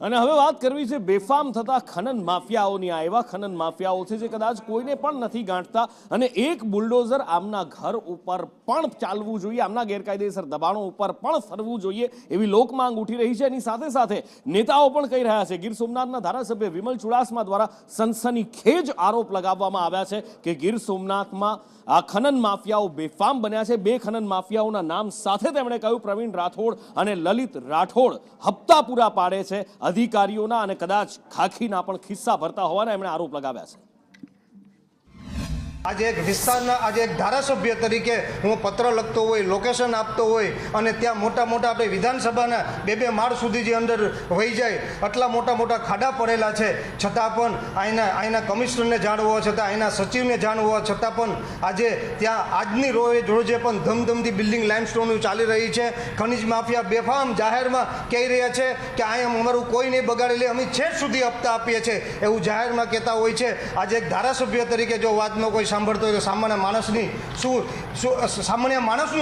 અને હવે વાત કરવી છે બેફામ થતા ખનન માફિયાઓની। આ એવા ખનન માફિયાઓ છે જે કદાચ કોઈને પણ નથી ગાંઠતા અને એક બુલડોઝર આમના ઘર ઉપર પણ ચાલવું જોઈએ, આમના ગેરકાયદેસર દબાણો ઉપર પણ ફરવું જોઈએ એવી લોકમાંગ ઉઠી રહી છે। એની સાથે સાથે નેતાઓ પણ કહી રહ્યા છે। ગીર સોમનાથના ધારાસભ્ય વિમલ ચુડાસમા દ્વારા સનસનીખેજ આરોપ લગાવવામાં આવ્યા છે કે ગીર સોમનાથમાં આ ખનન માફિયાઓ બેફામ બન્યા છે। બે ખનન માફિયાઓના નામ સાથે તેમણે કહ્યું પ્રવીણ રાઠોડ અને લલિત રાઠોડ હપ્તા પૂરા પાડે છે અધિકારીઓના અને કદાચ ખાખીના પણ ખિસ્સા ભરતા હોવાના એમણે આરોપ લગાવ્યા છે। आज एक विस्तार आज एक धारासभ्य तरीके हूँ पत्र लगता हो लोकेशन आपतो हो अने त्या मोटा मोटा अपने विधानसभा बे बे माळ सुधी जे अंदर वही जाए आटला मोटा मोटा खाडा पड़ेला है छतां पण आईना कमिश्नर ने जाण होवा छतां आईना सचिव ने जाण होवा छतां पण आजे त्या आजनी रोजे पण धमधमती बिल्डिंग लाइमस्टोन चाली रही है। खनिज माफिया बेफाम जाहेर में कही रह्या छे कि आ अमारुं कोई नहीं बगाड़ी ले, अमे छेक सुधी हप्ता आपीए छे एवुं जाहेर में कहेता होय छे। आज एक धारासभ्य तरीके जो वातनो कोई सांभळतो હોય તો સામાન્ય માણસની શું સામાન્ય માણસનું